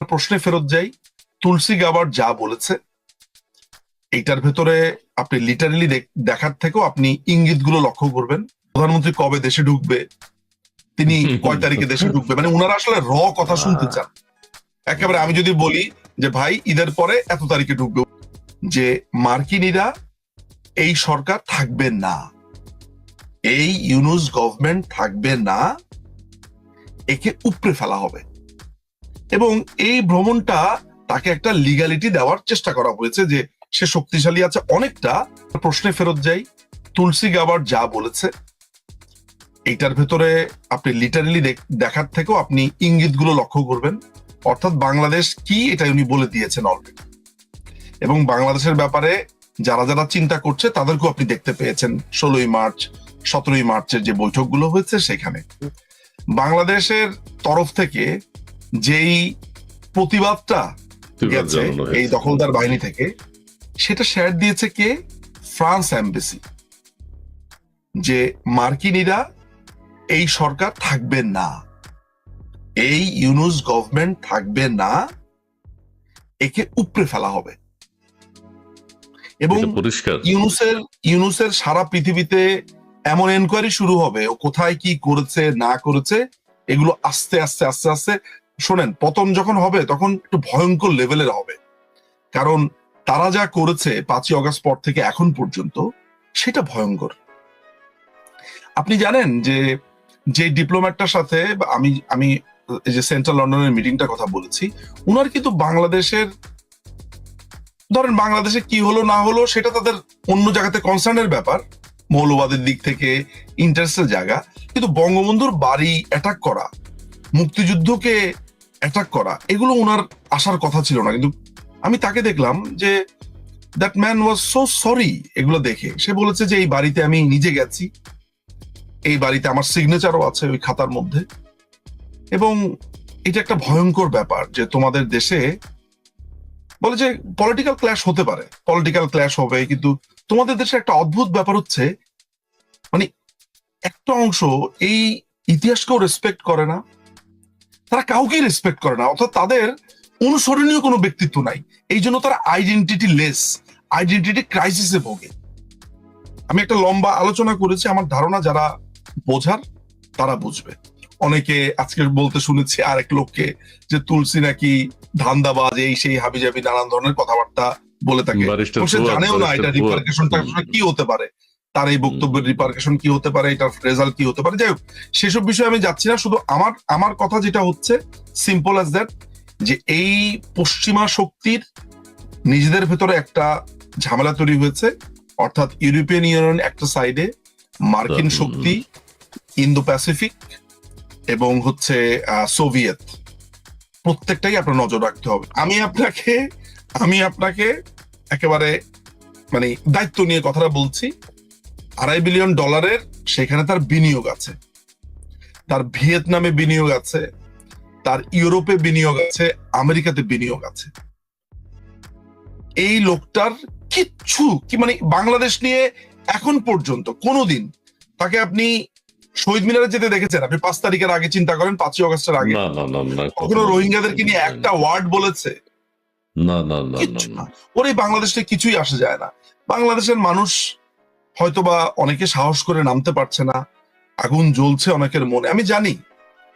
প্রশ্নে ফেরত যাই, তুলসী গাবার্ড যা বলেছে এইটার ভেতরে আপনি লিটারালি দেখার থেকেও আপনি ইঙ্গিতগুলো লক্ষ্য করবেন। প্রধানমন্ত্রী কবে দেশে ঢুকবে, তিনি কয় তারিখে দেশে ঢুকবে, মানে ওনারা আসলে কথা শুনতে চান। একেবারে আমি যদি বলি যে ভাই ঈদের পরে এত তারিখে ঢুকবে, যে মার্কিনীরা এই সরকার থাকবে না, এই ইউনুস গভর্নমেন্ট থাকবে না, একে উপড়ে ফেলা হবে। এবং এই ভ্রমণটা তাকে একটা লিগ্যালিটি দেওয়ার চেষ্টা করা হয়েছে যে সে শক্তিশালী আছে অনেকটা। প্রশ্নে ফেরত যাই, তুলসী গাবার্ড যা বলেছে এইটার ভেতরে আপনি লিটারালি দেখার থেকেও আপনি ইঙ্গিতগুলো লক্ষ্য করবেন। অর্থাৎ বাংলাদেশ কি এটা উনি বলে দিয়েছেন অলরেডি, এবং বাংলাদেশের ব্যাপারে যারা যারা চিন্তা করছে তাদেরকেও আপনি দেখতে পেয়েছেন 16ই মার্চ 17ই মার্চের যে বৈঠকগুলো হয়েছে সেখানে বাংলাদেশের তরফ থেকে যেই প্রতিবাদটা গেছে এই দখলদার বাহিনী থেকে, সেটা শেয়ার দিয়েছে কে? ফ্রান্স এমবেসি, যে মার্কিনীরা এই সরকার থাকবে না, এই ইউনুস গভর্নমেন্ট থাকবে না, একে উপড়ে ফেলা হবে। এবং ইউনুসের সারা পৃথিবীতে এমন এনকোয়ারি শুরু হবে, ও কোথায় কি করেছে না করেছে এগুলো আস্তে আস্তে আস্তে আস্তে শোনেন, পতন যখন হবে তখন একটু ভয়ঙ্কর লেভেলের হবে। কারণ তারা যা করেছে 5ই অগস্ট পর থেকে এখন পর্যন্ত সেটা ভয়ঙ্কর। আপনি জানেন যে যে ডিপ্লোম্যাটটার সাথে আমি যে সেন্ট্রাল লন্ডনের মিটিংটার কথা বলেছি, উনার কিন্তু বাংলাদেশের, ধরেন বাংলাদেশে কি হলো না হলো সেটা তাদের অন্য জায়গাতে কনসার্নের ব্যাপার, মৌলবাদের দিক থেকে ইন্টারেস্টের জায়গা, কিন্তু বঙ্গবন্ধুর বাড়ি অ্যাটাক করা, মুক্তিযুদ্ধকে অ্যাটাক করা, এগুলো ওনার আসার কথা ছিল না। কিন্তু আমি তাকে দেখলাম যে that man was so sorry. এগুলো দেখে সে বলেছে যে এই বাড়িতে আমি নিজে গেছি, এই বাড়িতে আমার সিগনেচারও আছে ওই খাতার মধ্যে। এবং এটা একটা ভয়ঙ্কর ব্যাপার যে তোমাদের দেশে বলে যে পলিটিক্যাল ক্ল্যাশ হতে পারে, পলিটিক্যাল ক্ল্যাশ হবে, কিন্তু তোমাদের দেশে একটা অদ্ভুত ব্যাপার হচ্ছে, মানে একটা অংশ এই ইতিহাসকেও রেসপেক্ট করে না, তারা কাউকেই রেসপেক্ট করে না, অর্থাৎ তাদের অনুসরণীয় কোনো ব্যক্তিত্ব নাই। এই জন্য তারা আইডেন্টিটি লেস, আইডেন্টিটি ক্রাইসিসে ভোগে। আমি একটা লম্বা আলোচনা করেছি, আমার ধারণা যারা বোঝার তারা বুঝবে। অনেকে আজকে বলতে শুনেছি আর এক লোককে যে তুলসী নাকি ধান্দাবাজ, এই সেই হাবিজাবি নানান ধরনের কথাবার্তা বলে থাকে, সে জানেও না এটা রিপারকেশনটা কি হতে পারে, তার এই বক্তব্যের রিপারকেশন কি হতে পারে, এটার রেজাল্ট কি হতে পারে। যাই হোক, সেসব বিষয়ে আমি যাচ্ছি না। শুধু আমার কথা যেটা হচ্ছে সিম্পল অ্যাজ দ্যাট, যে এই পশ্চিমা শক্তির নিজেদের ভেতরে একটা ঝামেলা তৈরি হয়েছে। অর্থাৎ ইউরোপিয়ান ইউনিয়ন একটা সাইডে, মার্কিন শক্তি, ইন্দো প্যাসিফিক এবং হচ্ছে সোভিয়েত, প্রত্যেকটাই আপনার নজর রাখতে হবে। আমি আপনাকে একেবারে মানে দায়িত্ব নিয়ে কথাটা বলছি। $2.5 বিলিয়ন সেখানে তার বিনিয়োগ আছে, তার ভিয়েতনামে বিনিয়োগ আছে, তার ইউরোপে বিনিয়োগ আছে, আমেরিকাতে বিনিয়োগ আছে। এই লোকটার কিচ্ছু কি মানে বাংলাদেশ নিয়ে এখন পর্যন্ত কোনোদিন তাকে আপনি শহীদ মিনারে যেতে দেখেছেন? আপনি 5 তারিখের আগে চিন্তা করেন, 5ই অগস্টের আগে কখনো রোহিঙ্গাদেরকে নিয়ে একটা ওয়ার্ড বলেছে? না। ওর এই বাংলাদেশে কিছুই আসে যায় না। বাংলাদেশের মানুষ হয়তোবা অনেকে সাহস করে নামতে পারছে না, আগুন জ্বলছে অনেকের মনে। আমি জানি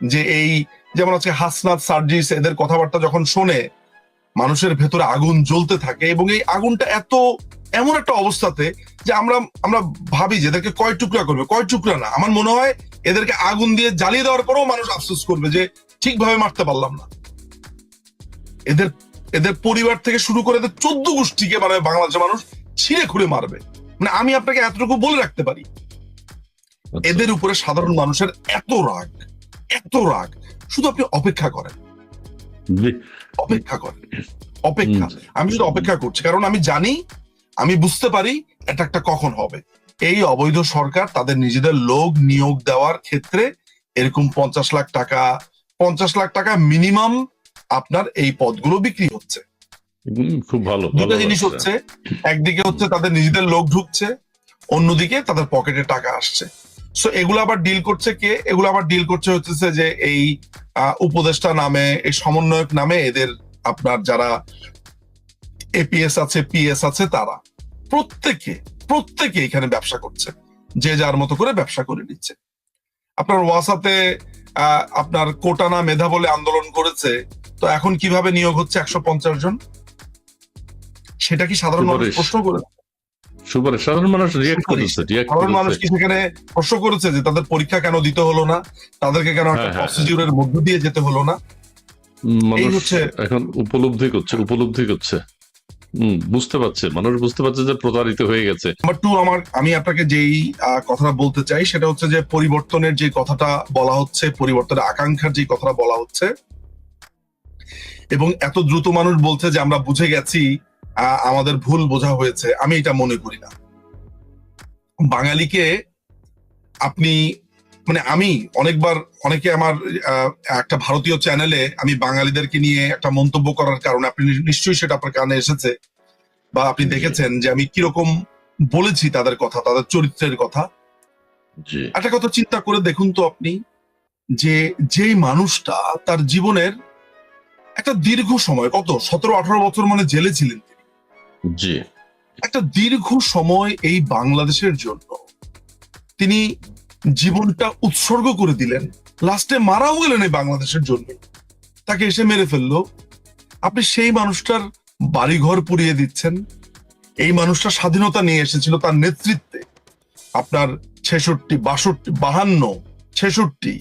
যে এই যেমন আজকে হাসনাত, সার্জিস, এদের কথাবার্তা যখন শোনে মানুষের ভেতরে আগুন জ্বলতে থাকে, এবং এই আগুনটা এমন একটা অবস্থাতে যে আমরা ভাবি যে এদেরকে কয় টুকরা করবে, কয় টুকরা না। আমার মনে হয় এদেরকে আগুন দিয়ে জ্বালিয়ে দেওয়ার পরেও মানুষ আফসোস করবে যে ঠিকভাবে মারতে পারলাম না। এদের পরিবার থেকে শুরু করে এদের 14 গোষ্ঠীকে মানে বাংলাদেশের মানুষ ছিঁড়ে খুঁড়ে মারবে। মানে আমি আপনাকে এতটুকু বলে রাখতে পারি, এদের উপরে সাধারণ মানুষের এত রাগ, শুধু আপনি অপেক্ষা করেন। আমি শুধু অপেক্ষা করছি, কারণ আমি জানি, আমি বুঝতে পারি এটা কখন হবে। এই অবৈধ সরকার তাদের নিজেদের লোক নিয়োগ দেওয়ার ক্ষেত্রে এরকম 50 লাখ টাকা মিনিমাম আপনার এই পদগুলো বিক্রি হচ্ছে। খুব ভালো দুটো জিনিস হচ্ছে, একদিকে হচ্ছে তাদের নিজেদের লোক ঢুকছে, অন্যদিকে তাদের পকেটে টাকা আসছে। সো এগুলো আবার ডিল করছে কে? এগুলো আবার ডিল করছে হচ্ছে যে এই উপদেষ্টা নামে, এই সমন্বয়ক নামে এদের আপনার যারা এপিএস আছে, পিএস আছে, তারা প্রত্যেকে এখানে ব্যবসা করছে, যে যার মতো করে ব্যবসা করে নিচ্ছে। আপনার ওয়াসাতে আপনার কোটা না মেধা বলে আন্দোলন করেছে, তো এখন কিভাবে নিয়োগ হচ্ছে 150 জন? সেটা কি সাধারণ মানুষ প্রশ্ন করে? সাধারণ মানুষ সাধারণ মানুষ কি সেখানে প্রশ্ন করেছে যে তাদের পরীক্ষা কেন দিতে হলো না, তাদেরকে কেন একটা প্রসিডিউরের মধ্য দিয়ে যেতে হলো না? মানুষ এখন উপলব্ধি করছে, বুঝতে পারছে, মানুষ বুঝতে পারছে যে প্রতারিত হয়ে গেছে। নাম্বার 2, আমি আপনাকে যেই কথাটা বলতে চাই সেটা হচ্ছে যে পরিবর্তনের যে কথাটা বলা হচ্ছে, পরিবর্তনের আকাঙ্ক্ষার যে কথাটা বলা হচ্ছে, এবং এত দ্রুত মানুষ বলছে যে আমরা বুঝে গেছি, আমাদের ভুল বোঝা হয়েছে। আমি এটা মনে করি না। বাঙালিকে আপনি আমি অনেকে আমার একটা ভারতীয় চ্যানেলে আমি বাঙালিদেরকে নিয়ে একটা মন্তব্য করার কারণে আপনি নিশ্চয়ই সেটা আপনার কানে এসেছে বা আপনি দেখেছেন যে আমি কিরকম বলেছি তাদের কথা, তাদের চরিত্রের কথা। একটা কথা চিন্তা করে দেখুন তো আপনি, যে যেই মানুষটা তার জীবনের একটা দীর্ঘ সময়, কত 17-18 বছর জেলে ছিলেন তিনি, একটা দীর্ঘ সময় এই বাংলাদেশের জন্য তিনি জীবনটা উৎসর্গ করে দিলেন, লাস্টে মারাও গেলেন এই বাংলাদেশের জন্য, তাকে এসে মেরে ফেললো। আপনি সেই মানুষটার বাড়িঘর পুড়িয়ে দিচ্ছেন। এই মানুষটা স্বাধীনতা নিয়ে এসেছিল তার নেতৃত্বে, আপনার 66, 62, 52, 66,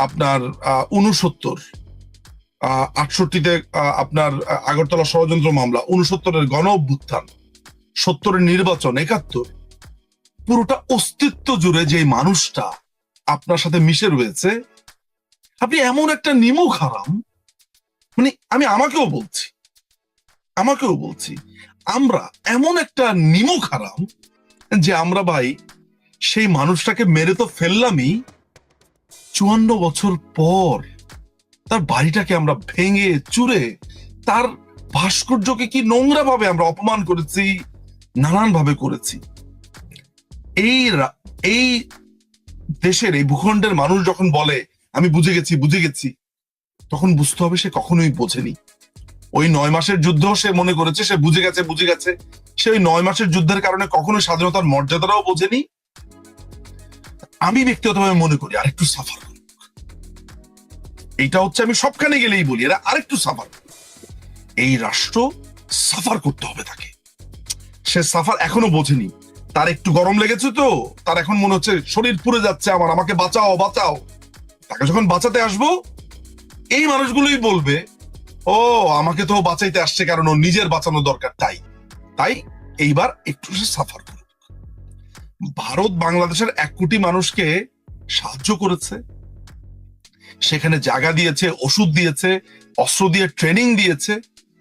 আপনার 69, 68-তে আপনার আগরতলা ষড়যন্ত্র মামলা, 69-এর গণ অভ্যুত্থান, 70-এর নির্বাচন, 71, পুরোটা অস্তিত্ব জুড়ে যে মানুষটা আপনার সাথে মিশে রয়েছে, আপনি এমন একটা নিমক হারাম, আমি আমাকেও বলছি আমরা এমন একটা নিমক হারাম যে আমরা ভাই সেই মানুষটাকে মেরে তো ফেললামই, 54 বছর পর তার বাড়িটাকে আমরা ভেঙে চুরে তার ভাস্কর্যকে কি নোংরা ভাবে আমরা অপমান করেছি, নানান ভাবে করেছি। এই দেশের, এই ভূখণ্ডের মানুষ যখন বলে আমি বুঝে গেছি, তখন বুঝতে হবে সে কখনোই বোঝেনি। ওই 9 মাসের যুদ্ধ সে মনে করেছে সে বুঝে গেছে। সে ওই 9 মাসের যুদ্ধের কারণে কখনো স্বাধীনতার মর্যাদাটাও বোঝেনি। আমি ব্যক্তিগতভাবে মনে করি আরেকটু সাফার করুক। এইটা হচ্ছে আমি সবখানে গেলেই বলি, এরা আরেকটু সাফার, এই রাষ্ট্র সাফার করতে হবে তাকে। সে সাফার এখনো বোঝেনি, তার একটু গরম লেগেছে, তো তার এখন মনে হচ্ছে শরীর পুড়ে যাচ্ছে আমার, আমাকে বাঁচাও। তাকে যখন বাঁচাতে আসবো, এই মানুষগুলোই বলবে ও আমাকে তো বাঁচাইতে আসছে কারণ ও নিজের বাঁচানো দরকার, তাই এইবার একটু সে সাফার করুক। ভারত বাংলাদেশের 1 কোটি মানুষকে সাহায্য করেছে, সেখানে জায়গা দিয়েছে, ওষুধ দিয়েছে, অস্ত্র দিয়ে ট্রেনিং দিয়েছে।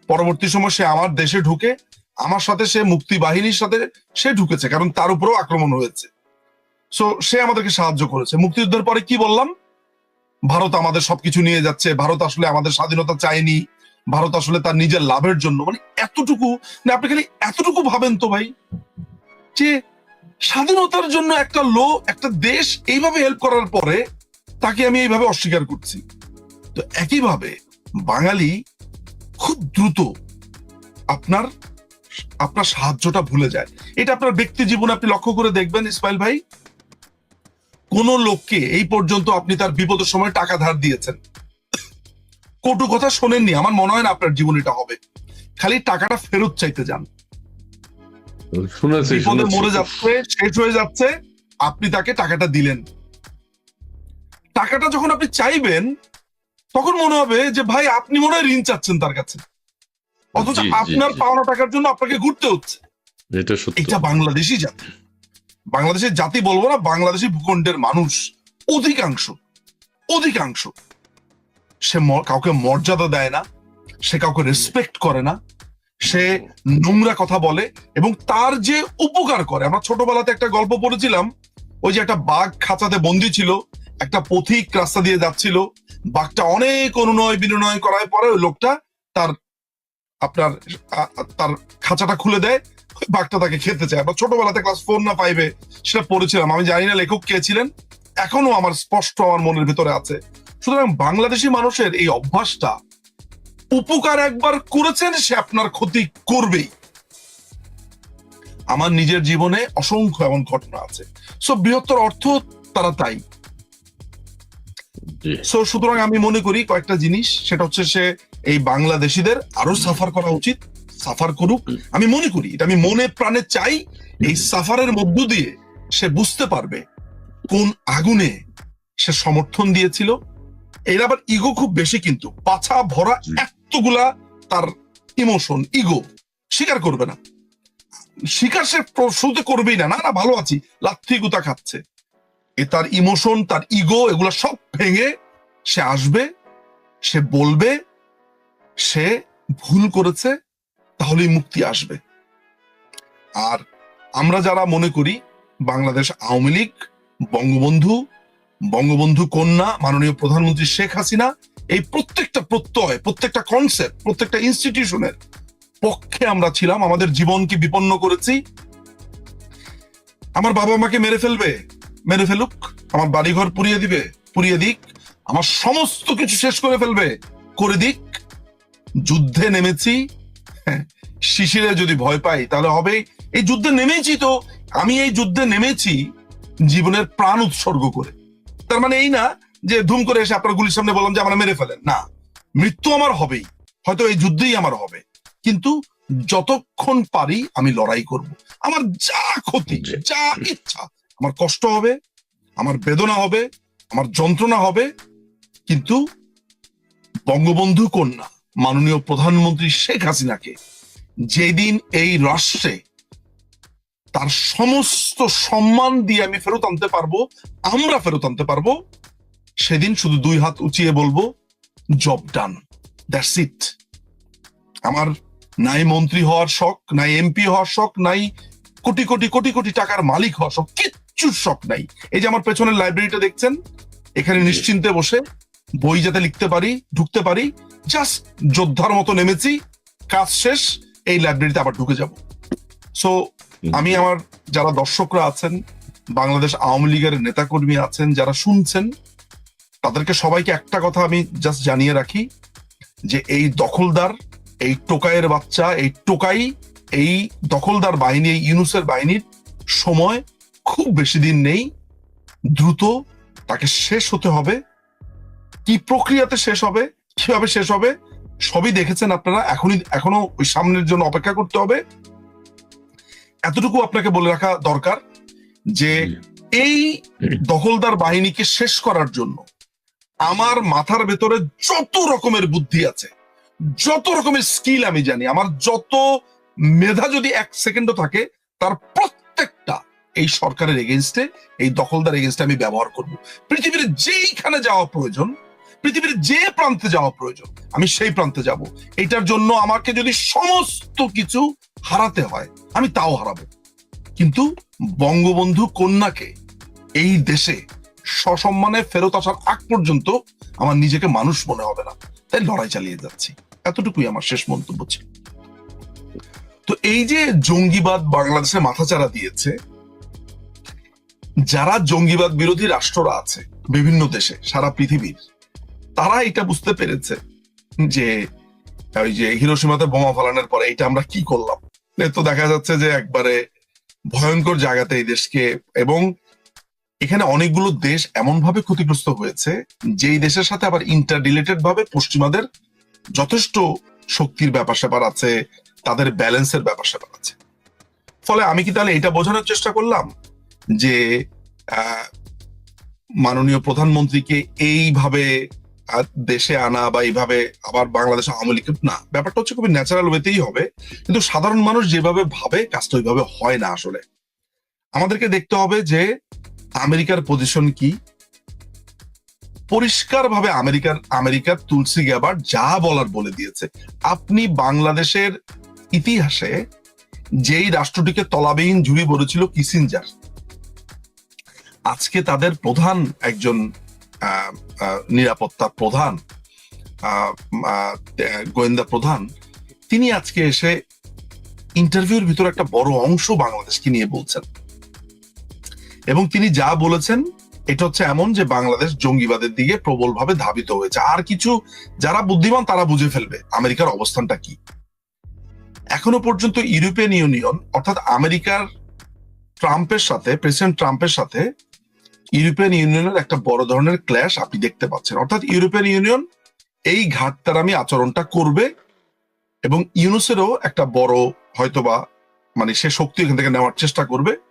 পরবর্তী সময় সে আমার দেশে ঢুকে আমার সাথে সে মুক্তি বাহিনীর সাথে সে ঢুকেছে, কারণ তার উপরেও আক্রমণ হয়েছে। সো সে আমাদেরকে সাহায্য করেছে। মুক্তিযুদ্ধের পরে কি বললাম? ভারত আমাদের সবকিছু নিয়ে যাচ্ছে, ভারত আসলে আমাদের স্বাধীনতা চায়নি, ভারত আসলে তার নিজের লাভের জন্য, এতটুকু আপনি খালি এতটুকু ভাবেন তো ভাই, যে স্বাধীনতার জন্য একটা দেশ এইভাবে হেল্প করার পরে তাকে আমি এইভাবে অস্বীকার করছি। তো একইভাবে বাঙালি খুব দ্রুত আপনার সাহায্যটা ভুলে যায়। এটা আপনার ব্যক্তি জীবনে আপনি লক্ষ্য করে দেখবেন ইসমাইল ভাই, কোন লোককে এই পর্যন্ত আপনি তার বিপদের সময় টাকা ধার দিয়েছেন, কটু কথা শোনেননি, আমার মনে হয় না আপনার জীবন এটা হবে। খালি টাকাটা ফেরত চাইতে যান, বিপদে মরে যাচ্ছে, শেষ হয়ে যাচ্ছে, আপনি তাকে টাকাটা দিলেন। টাকাটা যখন আপনি চাইবেন তখন মনে হবে যে ভাই আপনি মনে হয় ঋণ চাচ্ছেন তার কাছে, অথচ আপনার পাওনা টাকার জন্য আপনাকে ঘুরতে হচ্ছে। এটা বাংলাদেশের জাতি বলবো না, বাংলাদেশি ভূখণ্ডের মানুষ অধিকাংশ সে কাউকে মর্যাদা দেয় না, সে কাউকে রেসপেক্ট করে না, সে নোংরা কথা বলে এবং তার যে উপকার করে। আমরা ছোটবেলাতে একটা গল্প পড়েছিলাম, ওই যে একটা বাঘ খাঁচাতে বন্দি ছিল, একটা পথিক রাস্তা দিয়ে যাচ্ছিল, বাঘটা অনেক অনুনয় বিনয় করার পরে ওই লোকটা তার খাঁচাটা খুলে দেয়, বাঘটা তাকে খেতে চায়। আমরা ছোটবেলাতে ক্লাস 4 না 5 সেটা পড়েছিলাম, আমি জানি না লেখক কে ছিলেন, এখনো আমার স্পষ্ট আমার মনের ভেতরে আছে। সুতরাং বাংলাদেশি মানুষের এই অভ্যাসটা, উপকার একবার করেছেন সে আপনার ক্ষতি করবেই। আমার নিজের জীবনে অসংখ্য এমন ঘটনা আছে। সো বৃহত্তর অর্থ তারা তাই। সো সুতরাং আমি মনে করি কয়েকটা জিনিস, সেটা হচ্ছে সে এই বাংলাদেশিদের আরো সাফার করা উচিত, সাফার করুক। আমি মনে করি এটা, আমি মনে প্রাণে চাই এই সাফারের মধ্য দিয়ে সে বুঝতে পারবে কোন আগুনে সে সমর্থন দিয়েছিল। এর আবার ইগো খুব বেশি, কিন্তু পাছা ভরা এতগুলা তার ইমোশন, ইগো স্বীকার করবে না, স্বীকার সে শুরুতে করবেই না, না না ভালো আছি, লাথি গুতা খাচ্ছে। এ তার ইমোশন, তার ইগো, এগুলা সব ভেঙে সে আসবে, সে বলবে সে ভুল করেছে, তাহলেই মুক্তি আসবে। আর আমরা যারা মনে করি বাংলাদেশ আওয়ামী লীগ, বঙ্গবন্ধু, বঙ্গবন্ধু কন্যা মাননীয় প্রধানমন্ত্রী শেখ হাসিনা, এই প্রত্যেকটা প্রত্যয়, প্রত্যেকটা কনসেপ্ট, প্রত্যেকটা ইনস্টিটিউশনের পক্ষে আমরা ছিলাম, আমাদের জীবনকে বিপন্ন করেছি। আমার বাবা মাকে মেরে ফেলবে, মেরে ফেলুক, আমার বাড়িঘর পুড়িয়ে দিবে, পুড়িয়ে দিক, আমার সমস্ত কিছু শেষ করে ফেলবে, করে দিক। যুদ্ধে নেমেছি, শিশিরে যদি ভয় পাই তাহলে হবে। এই যুদ্ধে নেমেছি তো, আমি এই যুদ্ধে নেমেছি জীবনের প্রাণ উৎসর্গ করে। তার মানে এই না যে ধুম করে এসে আপনার গুলির সামনে বললাম যে আমার মেরে ফেলেন, না, মৃত্যু আমার হবেই, হয়তো এই যুদ্ধেই আমার হবে, কিন্তু যতক্ষণ পারি আমি লড়াই করব। আমার যা ক্ষতি, যা ইচ্ছা, আমার কষ্ট হবে, আমার বেদনা হবে, আমার যন্ত্রণা হবে, কিন্তু বঙ্গবন্ধু কন্যা মাননীয় প্রধানমন্ত্রী শেখ হাসিনাকে যেদিন এই রাষ্ট্রে তার সমস্ত সম্মান দিয়ে আমি ফেরত আনতে পারবো, আমরা ফেরত আনতে পারবো, সেদিন শুধু দুই হাত উঁচিয়ে বলবো জব ডান, দ্যাটস ইট। আমার নাই মন্ত্রী হওয়ার শখ, নাই এমপি হওয়ার শখ, নাই কোটি কোটি কোটি কোটি টাকার মালিক হওয়ার শখ, কিচ্ছু শখ নাই। এই যে আমার পেছনের লাইব্রেরিটা দেখছেন, এখানে নিশ্চিন্তে বসে বই যাতে লিখতে পারি, ঢুকতে পারি, জাস্ট যোদ্ধার মতো নেমেছি, কাজ শেষ, এই লাইব্রেরিতে আবার ঢুকে যাব। সো আমি আমার যারা দর্শকরা আছেন, বাংলাদেশ আওয়ামী লীগের নেতাকর্মী আছেন, যারা শুনছেন, তাদেরকে সবাইকে একটা কথা আমি জাস্ট জানিয়ে রাখি যে এই দখলদার, এই টোকাইয়ের বাচ্চা, এই টোকাই, এই দখলদার বাহিনী, এই ইউনূসের বাহিনীর সময় খুব বেশি দিন নেই। দ্রুত তাকে শেষ হতে হবে। কি প্রক্রিয়াতে শেষ হবে, কিভাবে শেষ হবে, সবই দেখেছেন আপনারা। এখনো ওই সামনের জন্য অপেক্ষা করতে হবে। এতটুকু আপনাকে বলে রাখা দরকার যে এই দখলদার বাহিনীকে শেষ করার জন্য আমার মাথার ভেতরে যত রকমের বুদ্ধি আছে, যত রকমের স্কিল আমি জানি, আমার যত মেধা যদি এক সেকেন্ডও থাকে, তার প্রত্যেকটা এই সরকারের এগেইনস্টে, এই দখলদার এগেইনস্টে আমি ব্যবহার করব। পৃথিবীর যেইখানে যাওয়া প্রয়োজন, পৃথিবীর যে প্রান্তে যাওয়া প্রয়োজন, আমি সেই প্রান্তে যাব। এটার জন্য আমাকে যদি সমস্ত কিছু হারাতে হয়, আমি তাও হারাবো, কিন্তু বঙ্গবন্ধু কন্যাকে এই দেশে সসম্মানে ফেরত আসার আগ পর্যন্ত আমার নিজেকে মানুষ মনে হবে না। তাই লড়াই চালিয়ে যাচ্ছি। এতটুকুই আমার শেষ মন্তব্য ছিল। তো এই যে জঙ্গিবাদ বাংলাদেশে মাথাচাড়া দিয়েছে, যারা জঙ্গিবাদ বিরোধী রাষ্ট্ররা আছে বিভিন্ন দেশে, সারা পৃথিবীর, তারা এটা বুঝতে পেরেছে যে ওই যে হিরোশিমাতে বোমা ফালানোর পরে এটা আমরা কি করলাম। তো দেখা যাচ্ছে যে একবারে ভয়ঙ্কর জায়গাতে এই দেশকে, এবং এখানে অনেকগুলো দেশ এমন ভাবে ক্ষতিগ্রস্ত হয়েছে যেই দেশের সাথে আবার ইন্টার রিলেটেড ভাবে পশ্চিমাদের যথেষ্ট শক্তির ব্যাপার স্যাপার আছে, তাদের ব্যালেন্সের ব্যাপার স্যাপার আছে। ফলে আমি কি তাহলে এটা বোঝানোর চেষ্টা করলাম যে মাননীয় প্রধানমন্ত্রীকে এইভাবে দেশে আনা বা এইভাবে আবার বাংলাদেশ আওয়ামী লীগ, না, ব্যাপারটা হচ্ছে খুবই ন্যাচারাল ওয়েতেই হবে, কিন্তু সাধারণ মানুষ যেভাবে ভাবে কাজটা ওইভাবে হয় না। আসলে আমাদেরকে দেখতে হবে যে আমেরিকার পজিশন কি। পরিষ্কার ভাবে আমেরিকার তুলসী গ্যাবার্ড যা বলার বলে দিয়েছে। আপনি বাংলাদেশের ইতিহাসে যেই রাষ্ট্রটিকে তলাবিহীন ঝুড়ি বলেছিল কিসিঞ্জার, আজকে তাদের প্রধান একজন নিরাপত্তা প্রধান, গোয়েন্দা প্রধান, তিনি আজকে এসে ইন্টারভিউর ভিতরে একটা বড় অংশ বাংলাদেশকে নিয়ে বলছেন, এবং তিনি যা বলেছেন এটা হচ্ছে এমন যে বাংলাদেশ জঙ্গিবাদের দিকে প্রবলভাবে ধাবিত হয়েছে। আর কিছু যারা বুদ্ধিমান তারা বুঝে ফেলবে আমেরিকার অবস্থানটা কি। এখনো পর্যন্ত ইউরোপিয়ান ইউনিয়ন অর্থাৎ আমেরিকার প্রেসিডেন্ট ট্রাম্পের সাথে ইউরোপিয়ান ইউনিয়নের একটা বড় ধরনের ক্ল্যাশ আপনি দেখতে পাচ্ছেন। অর্থাৎ ইউরোপিয়ান ইউনিয়ন এই ঘাটতারামি আচরণটা করবে এবং ইউনুসেরও একটা বড় হয়তোবা মানে সে শক্তি এখান থেকে নেওয়ার চেষ্টা করবে।